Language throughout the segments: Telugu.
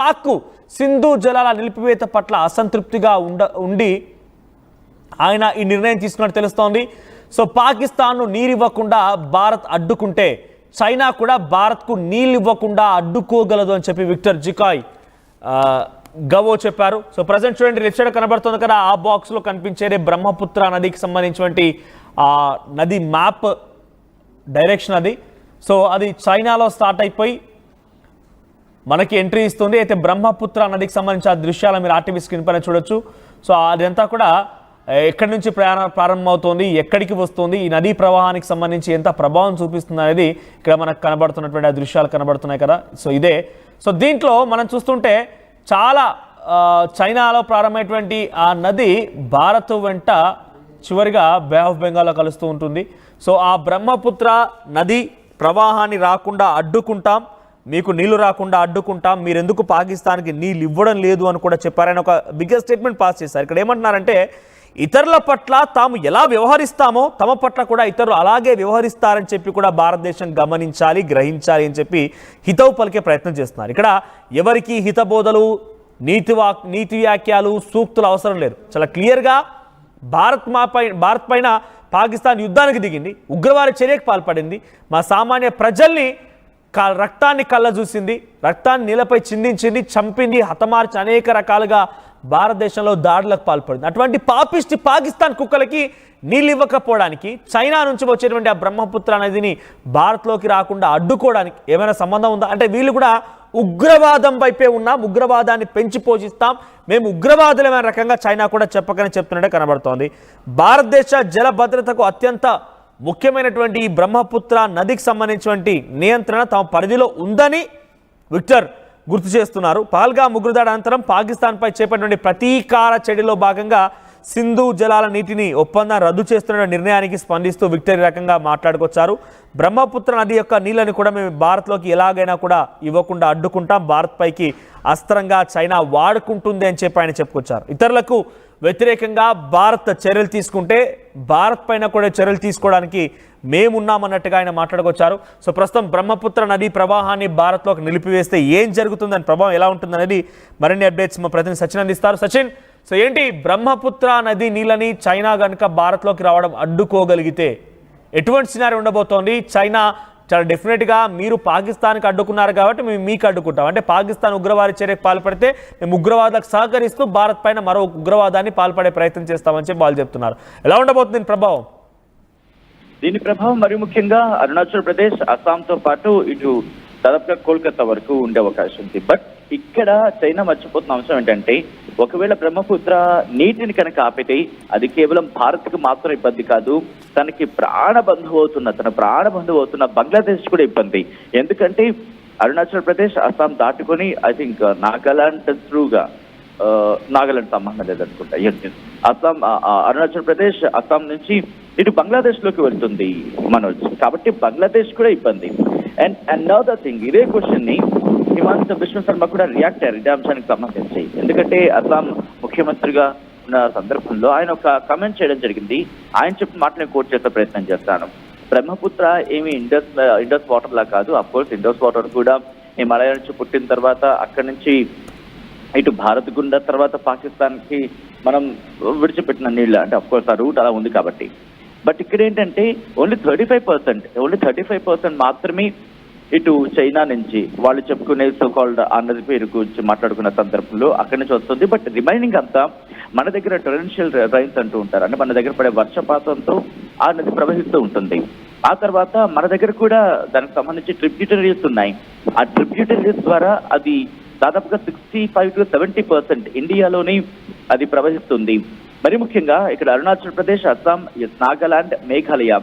పాక్ సింధు జలాల నిలిపివేత పట్ల అసంతృప్తిగా ఉండి ఆయన ఈ నిర్ణయం తీసుకున్నట్టు తెలుస్తోంది. సో పాకిస్తాన్ను నీరివ్వకుండా భారత్ అడ్డుకుంటే చైనా కూడా భారత్కు నీళ్ళు ఇవ్వకుండా అడ్డుకోగలదు అని చెప్పి విక్టర్ జికాయ్ గవో చెప్పారు. సో ప్రజెంట్ చూడండి, లెఫ్ట్ సైడ్ కనబడుతుంది కదా, ఆ బాక్స్లో కనిపించేదే బ్రహ్మపుత్ర నదికి సంబంధించినటువంటి నది మ్యాప్ డైరెక్షన్ అది. సో అది చైనాలో స్టార్ట్ అయిపోయి మనకి ఎంట్రీ ఇస్తుంది. అయితే బ్రహ్మపుత్ర నదికి సంబంధించిన దృశ్యాలు మీరు ఆర్టీవీ స్క్రీన్ పైన చూడొచ్చు. సో అదంతా కూడా ఎక్కడి నుంచి ప్రారంభమవుతుంది, ఎక్కడికి వస్తుంది, ఈ నదీ ప్రవాహానికి సంబంధించి ఎంత ప్రభావం చూపిస్తుంది అనేది ఇక్కడ మనకు కనబడుతున్నటువంటి ఆ దృశ్యాలు కనబడుతున్నాయి కదా. సో ఇదే. సో దీంట్లో మనం చూస్తుంటే చాలా చైనాలో ప్రారంభమైనటువంటి ఆ నది భారత్ వెంట చివరిగా బే ఆఫ్ బెంగాల్లో కలుస్తూ ఉంటుంది. సో ఆ బ్రహ్మపుత్ర నది ప్రవాహాన్ని రాకుండా అడ్డుకుంటాం, మీకు నీళ్లు రాకుండా అడ్డుకుంటాం, మీరెందుకు పాకిస్తాన్కి నీళ్ళు ఇవ్వడం లేదు అని కూడా చెప్పారని ఒక బిగ్గెస్ట్ స్టేట్మెంట్ పాస్ చేశారు. ఇక్కడ ఏమంటున్నారంటే ఇతరుల పట్ల తాము ఎలా వ్యవహరిస్తామో తమ పట్ల కూడా ఇతరులు అలాగే వ్యవహరిస్తారని చెప్పి కూడా భారతదేశం గమనించాలి, గ్రహించాలి అని చెప్పి హితవు పలికే ప్రయత్నం చేస్తున్నారు. ఇక్కడ ఎవరికి హితబోధలు, నీతి వ్యాఖ్యలు, సూక్తులు అవసరం లేదు. చాలా క్లియర్గా భారత్ పైన పాకిస్తాన్ యుద్ధానికి దిగింది, ఉగ్రవాద చర్యకు పాల్పడింది, మా సామాన్య ప్రజల్ని రక్తాన్ని కళ్ళ చూసింది, రక్తాన్ని నీళ్ళపై చిందించింది, చంపింది, హతమార్చి అనేక రకాలుగా భారతదేశంలో దాడులకు పాల్పడింది. అటువంటి పాపిష్టి పాకిస్తాన్ కుక్కలకి నీళ్ళు ఇవ్వకపోవడానికి చైనా నుంచి వచ్చేటువంటి ఆ బ్రహ్మపుత్ర నదిని భారత్లోకి రాకుండా అడ్డుకోవడానికి ఏమైనా సంబంధం ఉందా? అంటే వీళ్ళు కూడా ఉగ్రవాదం వైపే ఉన్నాం, ఉగ్రవాదాన్ని పెంచి పోషిస్తాం, మేము ఉగ్రవాదులమైన రకంగా చైనా కూడా చెప్పకనే చెప్తున్నట్టే కనబడుతోంది. భారతదేశ జల భద్రతకు అత్యంత ముఖ్యమైనటువంటి ఈ బ్రహ్మపుత్ర నదికి సంబంధించినటువంటి నియంత్రణ తమ పరిధిలో ఉందని విక్టర్ గుర్తు చేస్తున్నారు. పహల్గామ్ ఉగ్రదాడి అనంతరం పాకిస్తాన్పై చేపట్టినటువంటి ప్రతీకార చర్యలో భాగంగా సింధు జలాల నీటిని ఒప్పందం రద్దు చేస్తున్న నిర్ణయానికి స్పందిస్తూ విక్టర్ రకంగా మాట్లాడుకొచ్చారు. బ్రహ్మపుత్ర నది యొక్క నీళ్ళని కూడా మేము భారత్లోకి ఎలాగైనా కూడా ఇవ్వకుండా అడ్డుకుంటాం, భారత్ పైకి అస్త్రంగా చైనా వాడుకుంటుంది అని చెప్పి ఆయన చెప్పుకొచ్చారు. ఇతరులకు వ్యతిరేకంగా భారత్ చర్యలు తీసుకుంటే భారత్ పైన కూడా చర్యలు తీసుకోవడానికి మేమున్నామన్నట్టుగా ఆయన మాట్లాడుకొచ్చారు. సో ప్రస్తుతం బ్రహ్మపుత్ర నది ప్రవాహాన్ని భారత్లోకి నిలిపివేస్తే ఏం జరుగుతుందని, ప్రభావం ఎలా ఉంటుందనేది మరిన్ని అప్డేట్స్ మా ప్రతినిధి సచిన్ అందిస్తారు. సచిన్, సో ఏంటి బ్రహ్మపుత్ర నది నీళ్ళని చైనా కనుక భారత్లోకి రావడం అడ్డుకోగలిగితే ఎటువంటి సినారీ ఉండబోతోంది? చైనా చాలా డెఫినెట్గా మీరు పాకిస్తాన్కి అడ్డుకున్నారు కాబట్టి మేము మీకు అడ్డుకుంటాం, అంటే పాకిస్తాన్ ఉగ్రవాద చర్యకు పాల్పడితే మేము ఉగ్రవాదాలకు సహకరిస్తూ భారత్ పైన మరో ఉగ్రవాదాన్ని పాల్పడే ప్రయత్నం చేస్తామని చెప్పి వాళ్ళు చెప్తున్నారు. ఎలా ఉండబోతుంది దీని ప్రభావం? దీని ప్రభావం మరి ముఖ్యంగా అరుణాచల్ ప్రదేశ్, అస్సాంతో పాటు ఇటు దాదాపుగా కోల్కతా వరకు ఉండే అవకాశం ఉంది. బట్ ఇక్కడ చైనా మర్చిపోతున్న అంశం ఏంటంటే ఒకవేళ బ్రహ్మపుత్ర నీటిని కనుక ఆపితే అది కేవలం భారత్కు మాత్రం ఇబ్బంది కాదు, తన ప్రాణబంధువు అవుతున్న బంగ్లాదేశ్ కూడా ఇబ్బంది. ఎందుకంటే అరుణాచల్ ప్రదేశ్, అస్సాం దాటుకొని ఐ థింక్ నాగాలాండ్ త్రూగా, నాగాలాండ్ సంబంధం లేదనుకుంటా, అస్సాం, అరుణాచల్ ప్రదేశ్, అస్సాం నుంచి ఇటు బంగ్లాదేశ్ లోకి వెళ్తుంది మనోజ్, కాబట్టి బంగ్లాదేశ్ కూడా ఇబ్బంది. అండ్ అనదర్ థింగ్, ఇదే క్వశ్చన్ ని హిమాంత విష్ణు శర్మ కూడా రియాక్ట్ అయ్యారు ఇదే అంశానికి సంబంధించి. ఎందుకంటే అస్సాం ముఖ్యమంత్రిగా ఉన్న సందర్భంలో ఆయన ఒక కామెంట్ చేయడం జరిగింది. ఆయన చెప్పిన మాటని కోట్ చేసే ప్రయత్నం చేస్తాను. బ్రహ్మపుత్ర ఏమి ఇండస్ వాటర్ లా కాదు. అఫ్ కోర్స్ ఇండస్ వాటర్ కూడా హిమాలయ నుంచి పుట్టిన తర్వాత అక్కడి నుంచి ఇటు భారత్ గుండా తర్వాత పాకిస్తాన్ కి మనం విడిచిపెట్టిన నీళ్ళు, అంటే అఫ్ కోర్స్ ఆ రూట్ అలా ఉంది కాబట్టి. బట్ ఇక్కడ ఏంటంటే ఓన్లీ 35% మాత్రమే ఇటు చైనా నుంచి వాళ్ళు చెప్పుకునే సోకాల్డ్ ఆ నది పేరు గురించి మాట్లాడుకున్న సందర్భంలో అక్కడి నుంచి వస్తుంది. బట్ రిమైనింగ్ అంతా మన దగ్గర టొరెన్షియల్ రైన్స్ అంటూ ఉంటారు, అంటే మన దగ్గర పడే వర్షపాతంతో ఆ నది ప్రవహిస్తూ ఉంటుంది. ఆ తర్వాత మన దగ్గర కూడా దానికి సంబంధించి ట్రిబ్యూటరీస్ ఉన్నాయి. ఆ ట్రిబ్యూటరీస్ ద్వారా అది దాదాపుగా 65 to 70% ఇండియాలోని అది ప్రవహిస్తుంది. మరి ముఖ్యంగా ఇక్కడ అరుణాచల్ ప్రదేశ్, అస్సాం, నాగాలాండ్, మేఘాలయ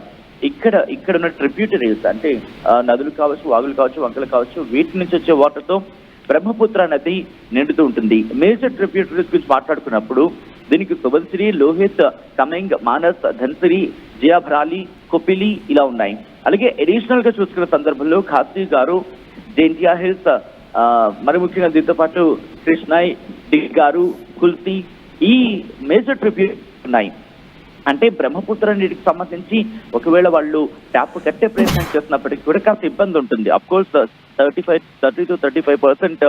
ఇక్కడ ఉన్న ట్రిబ్యూటరీస్ అంటే నదులు కావచ్చు, వాగులు కావచ్చు, వంకలు కావచ్చు, వీటి నుంచి వచ్చే వాటర్తో బ్రహ్మపుత్ర నది నిండుతూ ఉంటుంది. మేజర్ ట్రిబ్యూటరీస్ గురించి మాట్లాడుకున్నప్పుడు దీనికి సుబన్సిరి, లోహిత్, కమెంగ్, మానస్, ధన్సిరి, జియాభరాలి, కొపిలి ఇలా ఉన్నాయి. అలాగే అడిషనల్ గా చూసుకున్న సందర్భంలో ఖాసీ గారు, జైంటియా హిల్స్, మరి ముఖ్యంగా దీంతో పాటు కృష్ణాయ్, డిగారు, కుల్తి ఈ మేజర్ ట్రిబ్యూటరీస్ ఉన్నాయి. అంటే బ్రహ్మపుత్ర నీటికి సంబంధించి ఒకవేళ వాళ్ళు ట్యాప్ కట్టే ప్రయత్నం చేస్తున్నప్పటికీ కూడా కాస్త ఇబ్బంది ఉంటుంది. Of course 30 to 35%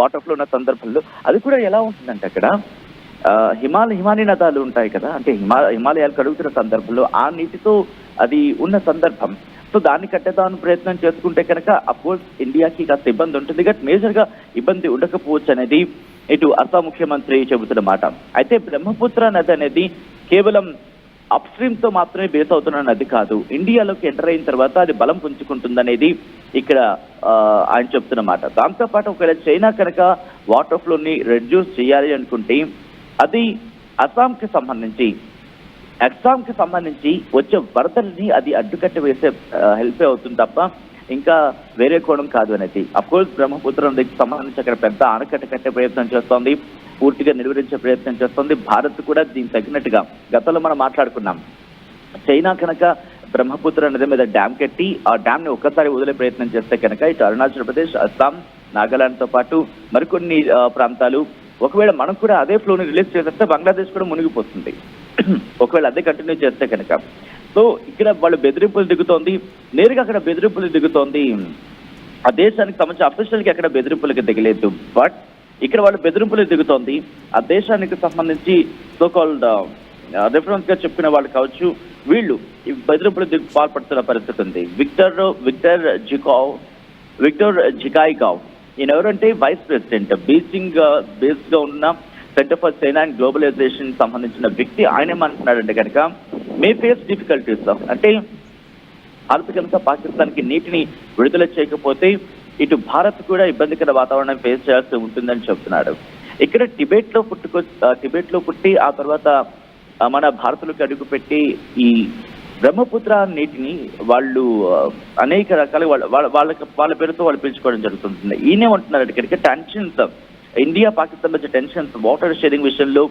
water flow ఉన్న సందర్భంలో అది కూడా ఎలా ఉంటుందంటే అక్కడ హిమాలయ నదాలు ఉంటాయి కదా, అంటే హిమాలయాలు కడుగుతున్న సందర్భంలో ఆ నీటితో అది ఉన్న సందర్భం. సో దాన్ని కట్టేదాని ప్రయత్నం చేసుకుంటే కనుక అఫ్కోర్స్ ఇండియాకి కాస్త ఇబ్బంది ఉంటుంది, బట్ మేజర్ గా ఇబ్బంది ఉండకపోవచ్చు అనేది ఇటు అస్సాం ముఖ్యమంత్రి చెబుతున్న మాట. అయితే బ్రహ్మపుత్ర నది అనేది కేవలం అప్ స్ట్రీమ్ తో మాత్రమే బేస్ అవుతున్న నది కాదు, ఇండియాలోకి ఎంటర్ అయిన తర్వాత అది బలం పుంజుకుంటుందనేది ఇక్కడ ఆయన చెప్తున్న మాట. దాంతో పాటు ఒకవేళ చైనా కనుక వాటర్ ఫ్లోని రెడ్యూస్ చేయాలి అనుకుంటే అది అస్సాంకి సంబంధించి వచ్చే వరదల్ని అది అడ్డుకట్ట వేసే హెల్ప్ అవుతుంది తప్ప ఇంకా వేరే కోణం కాదు అనేది. అఫ్కోర్స్ బ్రహ్మపుత్ర నదికి సంబంధించి అక్కడ పెద్ద ఆనకట్ట కట్టే ప్రయత్నం చేస్తోంది, పూర్తిగా నిర్వహించే ప్రయత్నం చేస్తోంది. భారత్ కూడా దీనికి తగినట్టుగా గతంలో మనం మాట్లాడుకున్నాం, చైనా కనుక బ్రహ్మపుత్ర నది మీద డ్యామ్ కట్టి ఆ డ్యామ్ ని ఒక్కసారి వదిలే ప్రయత్నం చేస్తే కనుక ఇటు అరుణాచల్ ప్రదేశ్, అస్సాం, నాగాలాండ్ తో పాటు మరికొన్ని ప్రాంతాలు ఒకవేళ మనం కూడా అదే ఫ్లోని రిలీజ్ చేసేస్తే బంగ్లాదేశ్ కూడా మునిగిపోతుంది ఒకవేళ అదే కంటిన్యూ చేస్తే కనుక. సో ఇక్కడ వాళ్ళు బెదిరింపులు దిగుతోంది, నేరుగా అక్కడ బెదిరింపులు దిగుతోంది. ఆ దేశానికి సంబంధించి అఫీషియల్ కి అక్కడ బెదిరింపులకి దిగలేదు, బట్ ఇక్కడ వాళ్ళు బెదిరింపులు దిగుతోంది. ఆ దేశానికి సంబంధించి సో కాల్డ్ రిఫరెన్స్ గా చెప్పిన వాళ్ళు కావచ్చు, వీళ్ళు ఈ బెదిరింపులు పాల్పడుతున్న పరిస్థితి ఉంది. విక్టర్ జికాయిగావ్ ఈయన ఎవరంటే వైస్ ప్రెసిడెంట్, బీజింగ్ బేస్డ్ గా ఉన్న centre for China and globalization సంబంధించిన వ్యక్తి. ఆయన ఏమంటున్నాడంటే కనుక మే ఫేస్ డిఫికల్టీస్, అంటే భారత్ కనుక పాకిస్తాన్ కి నీటిని విడుదల చేయకపోతే ఇటు భారత్ కూడా ఇబ్బందికర వాతావరణం ఫేస్ చేయాల్సి ఉంటుందని చెప్తున్నాడు. ఇక్కడ టిబెట్ లో పుట్టి ఆ తర్వాత మన భారత్లోకి అడుగుపెట్టి ఈ బ్రహ్మపుత్ర నీటిని వాళ్ళు అనేక రకాల వాళ్ళ పేరుతో వాళ్ళు పిలుచుకోవడం జరుగుతుంది. ఈయనేమంటున్నారు ఇక్కడికి టెన్షన్స్, ఇండియా పాకిస్తాన్ మధ్య టెన్షన్స్ వాటర్ షేరింగ్ విషయంలో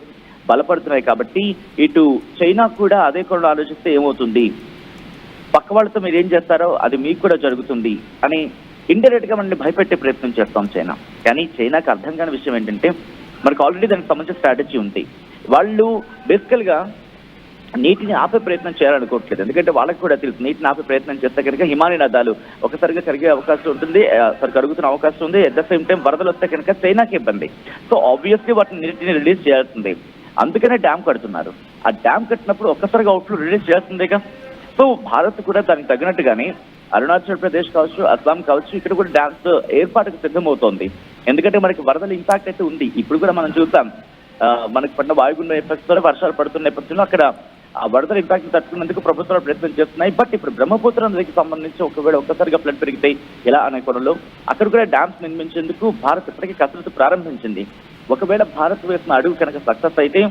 బలపడుతున్నాయి కాబట్టి ఇటు చైనా కూడా అదే కోణంలో ఆలోచిస్తే ఏమవుతుంది, పక్క వాళ్ళతో మీరు ఏం చేస్తారో అది మీకు కూడా జరుగుతుంది అని ఇండైరెక్ట్ గా మనల్ని భయపెట్టే ప్రయత్నం చేస్తాం చైనా. కానీ చైనాకి అర్థం కాని విషయం ఏంటంటే మనకు ఆల్రెడీ దానికి సంబంధించిన స్ట్రాటజీ ఉంది. వాళ్ళు బేసికల్ గా నీటిని ఆపే ప్రయత్నం చేయాలనుకోవట్లేదు, ఎందుకంటే వాళ్ళకి కూడా తెలుసు నీటిని ఆపే ప్రయత్నం చేస్తే కనుక హిమాలయ నదాలు ఒకసారిగా కరిగే అవకాశం ఉంటుంది, కరుగుతున్న అవకాశం ఉంది. అట్ ద సేమ్ టైం వరదలు వస్తే కనుక చైనాకి ఇబ్బంది. సో ఆబ్వియస్లీ వాటిని నీటిని రిలీజ్ చేయాల్సిందే, అందుకనే డ్యామ్ కడుతున్నారు. ఆ డ్యామ్ కట్టినప్పుడు ఒక్కసారిగా అవుట్లు రిలీజ్ చేస్తుందేగా. సో భారత్ కూడా దానికి తగినట్టుగానే అరుణాచల్ ప్రదేశ్ కావచ్చు, అస్సాం కావచ్చు, ఇక్కడ కూడా డ్యామ్స్ ఏర్పాటుకు సిద్ధమవుతోంది. ఎందుకంటే మనకి వరదల ఇంపాక్ట్ అయితే ఉంది. ఇప్పుడు కూడా మనం చూస్తాం, మనకి పడిన వాయుగుండం ఎఫెక్ట్స్ ద్వారా వర్షాలు పడుతున్న నేపథ్యంలో అక్కడ ఆ వరదల ఇంపాక్ట్ తట్టుకునేందుకు ప్రభుత్వాలు ప్రయత్నం చేస్తున్నాయి. బట్ ఇప్పుడు బ్రహ్మపుత్ర నదికి సంబంధించి ఒకవేళ ఒక్కసారిగా ఫ్లడ్ పెరిగితే ఎలా అనే కోణంలో అక్కడ కూడా డ్యామ్స్ నిర్మించేందుకు భారత్ ఇప్పటికీ కసరత్తు ప్రారంభించింది. ఒకవేళ భారత్ వేసిన అడుగు కనుక సక్సెస్ అయితే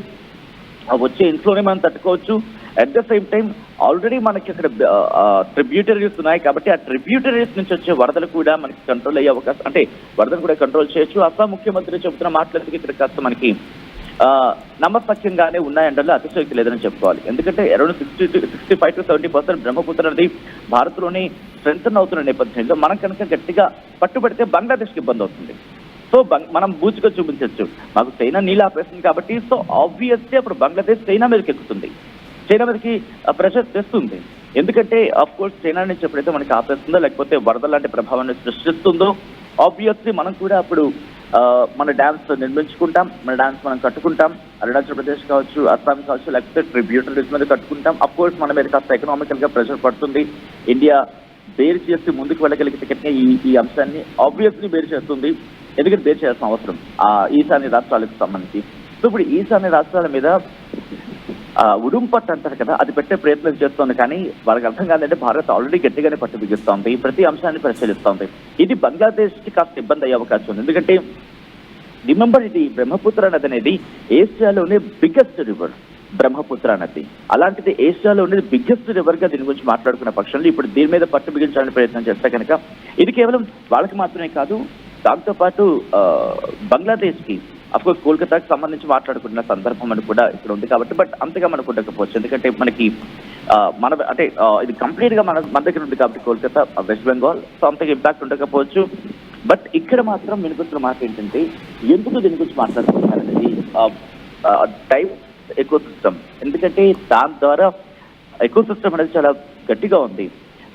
వచ్చే ఇన్ఫ్లోని మనం తట్టుకోవచ్చు. At the same time already మనకి అక్కడ ట్రిబ్యూటరీస్ ఉన్నాయి కాబట్టి ఆ ట్రిబ్యూటరీస్ నుంచి వచ్చే వరదలు కూడా మనకి కంట్రోల్ అయ్యే అవకాశం, అంటే వరదలు కూడా కంట్రోల్ చేయొచ్చు. అస్సాం ముఖ్యమంత్రి చెబుతున్న మాటలకి ఇక్కడ కాస్త మనకి నమ్మసక్యంగానే ఉన్నాయంటే అతిశయోక్తి లేదని చెప్పుకోవాలి. ఎందుకంటే అరౌండ్ 65 to 70% బ్రహ్మపుత్ర నది భారత్లోని స్ట్రెంథన్ అవుతున్న నేపథ్యంలో మనం కనుక గట్టిగా పట్టుబడితే బంగ్లాదేశ్కి ఇబ్బంది అవుతుంది. సో మనం బూచిగా చూపించవచ్చు, మాకు చైనా నీళ్ళు ఆపేస్తుంది కాబట్టి. సో ఆబ్వియస్లీ అప్పుడు బంగ్లాదేశ్ చైనా మీదకి ఎక్కుతుంది, చైనా మీదకి ప్రెషర్ తెస్తుంది. ఎందుకంటే ఆఫ్ కోర్స్ చైనా నుంచి ఎప్పుడైతే మనకి ఆపేస్తుందో లేకపోతే వరద లాంటి ప్రభావాన్ని సృష్టిస్తుందో ఆబ్వియస్లీ మనం కూడా అప్పుడు మన డ్యామ్స్ నిర్మించుకుంటాం, మన డ్యామ్స్ మనం కట్టుకుంటాం. అరుణాచల్ ప్రదేశ్ కావచ్చు, అస్సాం కావచ్చు, లేకపోతే ట్రిబ్యూటరీస్ మీద కట్టుకుంటాం. అఫ్ కోర్స్ మన మీద కాస్త ఎకనామికల్ గా ప్రెషర్ పడుతుంది. ఇండియా బేర్ చేసి ముందుకు వెళ్ళగలిగితే ఈ అంశాన్ని ఆబ్వియస్లీ బేర్ చేస్తుంది, ఎందుకంటే బేర్ చేయాల్సిన అవసరం ఈశాన్య రాష్ట్రాలకు సంబంధించి. సో ఇప్పుడు ఈశాన్య రాష్ట్రాల మీద ఉడుంపట్టు అంటారు కదా, అది పెట్టే ప్రయత్నం చేస్తోంది. కానీ వాళ్ళకి అర్థం కాదంటే భారత్ ఆల్రెడీ గట్టిగానే పట్టు బిగిస్తోంది, ప్రతి అంశాన్ని పరిశీలిస్తోంది. ఇది బంగ్లాదేశ్ కి కాస్త ఇబ్బంది అయ్యే అవకాశం ఉంది. ఎందుకంటే రిమెంబర్, ఇది బ్రహ్మపుత్ర నది అనేది ఏషియాలోనే బిగ్గెస్ట్ రివర్ బ్రహ్మపుత్ర నది. అలాంటిది ఏషియాలో ఉండేది బిగ్గెస్ట్ రివర్ గా దీని గురించి మాట్లాడుకున్న పక్షంలో ఇప్పుడు దీని మీద పట్టు బిగించాలని ప్రయత్నం చేస్తే కనుక ఇది కేవలం వాళ్ళకి మాత్రమే కాదు, దాంతో పాటు బంగ్లాదేశ్ కి అఫ్కోర్స్ కోల్కతాకి సంబంధించి మాట్లాడుకుంటున్న సందర్భం అని కూడా ఇక్కడ ఉంది కాబట్టి. బట్ అంతగా మనకు ఉండకపోవచ్చు, ఎందుకంటే మనకి అంటే ఇది కంప్లీట్ గా మన దగ్గర ఉంది కాబట్టి కోల్కతా, వెస్ట్ బెంగాల్. సో అంతగా ఇంపాక్ట్ ఉండకపోవచ్చు. బట్ ఇక్కడ మాత్రం వినిపిస్తున్న మాట ఏంటంటే ఎందుకు దీని గురించి మాట్లాడుకుంటున్నారనేది టైప్ ఎకో సిస్టమ్. ఎందుకంటే దాని ద్వారా ఎకో సిస్టమ్ అనేది చాలా గట్టిగా ఉంది.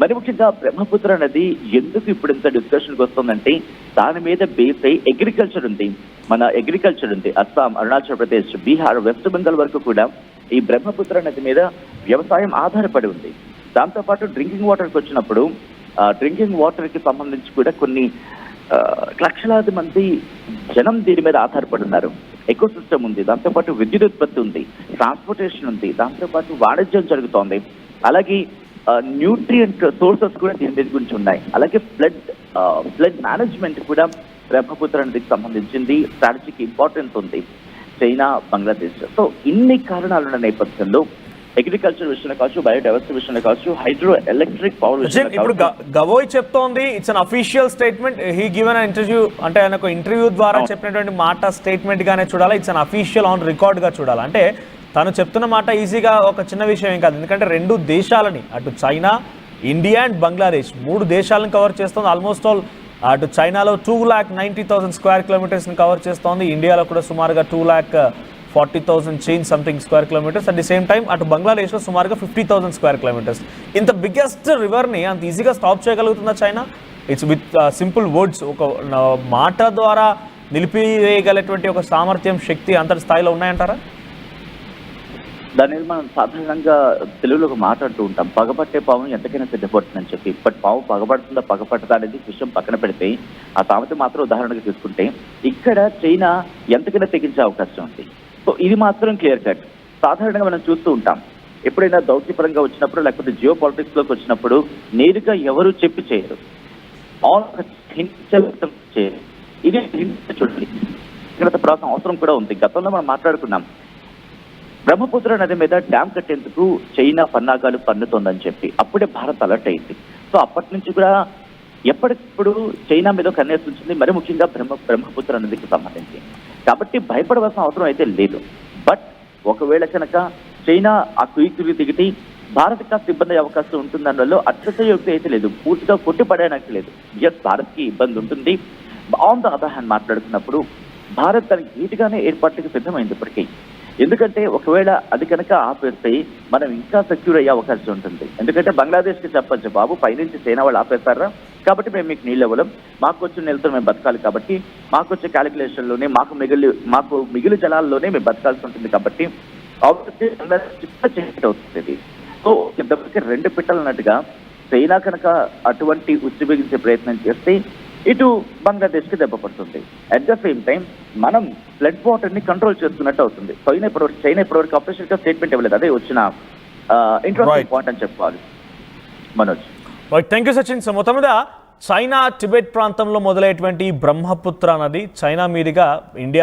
మరి ముఖ్యంగా బ్రహ్మపుత్ర నది ఎందుకు ఇప్పుడు ఇంత డిస్కషన్కి వస్తుందంటే దాని మీద బేస్ అయి అగ్రికల్చర్ ఉంది, మన అగ్రికల్చర్ ఉంది. అస్సాం, అరుణాచల్ ప్రదేశ్, బీహార్, వెస్ట్ బెంగాల్ వరకు కూడా ఈ బ్రహ్మపుత్ర నది మీద వ్యవసాయం ఆధారపడి ఉంది. దాంతోపాటు డ్రింకింగ్ వాటర్కి వచ్చినప్పుడు డ్రింకింగ్ వాటర్కి సంబంధించి కూడా కొన్ని లక్షలాది మంది జనం దీని మీద ఆధారపడి ఉన్నారు. ఎకో సిస్టమ్ ఉంది, దాంతోపాటు విద్యుత్ ఉత్పత్తి ఉంది, ట్రాన్స్పోర్టేషన్ ఉంది, దాంతోపాటు వాణిజ్యం జరుగుతోంది. అలాగే న్యూట్రియంట్ సోర్సెస్ కూడా దీని మీద గురించి ఉన్నాయి. అలాగే ఫ్లడ్ మేనేజ్మెంట్ కూడా బ్రహ్మపుత్ర నదికి సంబంధించింది, స్ట్రాటజీకి ఇంపార్టెన్స్ ఉంది చైనా, బంగ్లాదేశ్. సో ఇన్ని కారణాలున్న నేపథ్యంలో అగ్రికల్చర్ విషయంలో కావచ్చు, బయోడైవర్సిటీ విషయంలో కావచ్చు, హైడ్రో ఎలక్ట్రిక్ పవర్ ఇప్పుడు గవోయ్ చెప్తోంది it's an official statement, he given interview, అంటే ఆయన ఒక ఇంటర్వ్యూ ద్వారా చెప్పినటువంటి మాట స్టేట్మెంట్ గానే చూడాలి, it's an official on record గా చూడాలి. అంటే తను చెప్తున్న మాట ఈజీగా ఒక చిన్న విషయం ఏం కాదు, ఎందుకంటే రెండు దేశాలని, అటు చైనా, ఇండియా అండ్ బంగ్లాదేశ్, మూడు దేశాలను కవర్ చేస్తుంది. ఆల్మోస్ట్ ఆల్ అటు చైనాలో 2,90,000 స్క్వేర్ కిలోమీటర్స్ని కవర్ చేస్తోంది, ఇండియాలో కూడా సుమారుగా 2,40,000 change something square kilometers. At the same time అటు బంగ్లాదేశ్లో సుమారుగా 50,000 స్క్వేర్ కిలోమీటర్స్. ఇంత బిగ్గెస్ట్ రివర్ని అంత ఈజీగా స్టాప్ చేయగలుగుతుందా China? It's with simple words, ఒక మాట ద్వారా నిలిపివేయగలటువంటి ఒక సామర్థ్యం, శక్తి అంతటి స్థాయిలో ఉన్నాయంటారా? దాని మీద మనం సాధారణంగా తెలుగులో ఒక మాట అంటూ ఉంటాం, పగపట్టే పాము ఎంతకైనా సిద్ధపడుతుందని చెప్పి. బట్ పాము పగపడుతుందా పగపట్టదా అనేది విషయం పక్కన పెడితే ఆ సామెత మాత్రం ఉదాహరణగా తీసుకుంటే ఇక్కడ చైనా ఎంతకైనా తెగించే అవకాశం ఉంది. సో ఇది మాత్రం క్లియర్ కట్. సాధారణంగా మనం చూస్తూ ఉంటాం, ఎప్పుడైనా దౌత్యపరంగా వచ్చినప్పుడు లేకపోతే జియో పాలిటిక్స్ లోకి వచ్చినప్పుడు నేరుగా ఎవరు చెప్పి చేయరు, చేయరు. ఇది చూడండి, జాగ్రత్త పడాల్సిన అవసరం కూడా ఉంది. గతంలో మనం మాట్లాడుకున్నాం, బ్రహ్మపుత్ర నది మీద డ్యామ్ కట్టేందుకు చైనా పన్నాగాలు పన్నుతోందని చెప్పి అప్పుడే భారత్ అలర్ట్ అయింది. సో అప్పటి నుంచి కూడా ఎప్పటికప్పుడు చైనా మీద కన్నేసి ఉంచింది, మరి ముఖ్యంగా బ్రహ్మపుత్ర నదికి సంబంధించి. కాబట్టి భయపడవలసిన అవసరం అయితే లేదు. బట్ ఒకవేళ కనుక చైనా ఆ కుయుక్తులు దిగిటి భారత్ కాస్త ఇబ్బంది అయ్యే అవకాశం ఉంటుంది, దానివల్ల అత్యయోక్తి అయితే లేదు, పూర్తిగా కొట్టిపడేయడానికి లేదు. ఎస్, భారత్కి ఇబ్బంది ఉంటుంది. ఆన్ ద అదర్ హ్యాండ్ మాట్లాడుతున్నప్పుడు భారత్ దానికి నీటిగానే ఏర్పాట్లకు సిద్ధమైంది ఇప్పటికీ. ఎందుకంటే ఒకవేళ అది కనుక ఆపేస్తే మనం ఇంకా సెక్యూర్ అయ్యే అవకాశం ఉంటుంది. ఎందుకంటే బంగ్లాదేశ్కి చెప్పచ్చు, బాబు పైనుంచి చైనా వాళ్ళు ఆపేస్తారా, కాబట్టి మేము మీకు నీళ్ళు ఇవ్వలేం, మాకు వచ్చిన నీళ్ళతో మేము బతకాలి, కాబట్టి మాకు వచ్చే క్యాలిక్యులేషన్లోనే మాకు మిగిలి జలాల్లోనే మేము బతకాల్సి ఉంటుంది, కాబట్టి బంగ్లాదేశ్ అవుతుంది. సో ఇంతవరకు రెండు పిట్టలు అన్నట్టుగా చైనా కనుక అటువంటి ఉచ్చి బిగించే ప్రయత్నం చేస్తే ఇటు బంగ్లాదేశ్కి దెబ్బ పడుతుంది. అట్ ద సేమ్ టైం మనం ఫ్లడ్ వాటర్ ని కంట్రోల్ చేస్తున్నట్టు అవుతుంది. చైనా ఇప్పటివరకు అఫీషియల్ గా స్టేట్మెంట్ ఇవ్వలేదు, అదే వచ్చిన ఇంట్రెస్టింగ్ పాయింట్ అని చెప్పుకోవాలి. Manoj, thank you Sachin. So మొత్తం మీద చైనా టిబెట్ ప్రాంతంలో మొదలైనటువంటి బ్రహ్మపుత్ర నది చైనా మీదుగా ఇండియా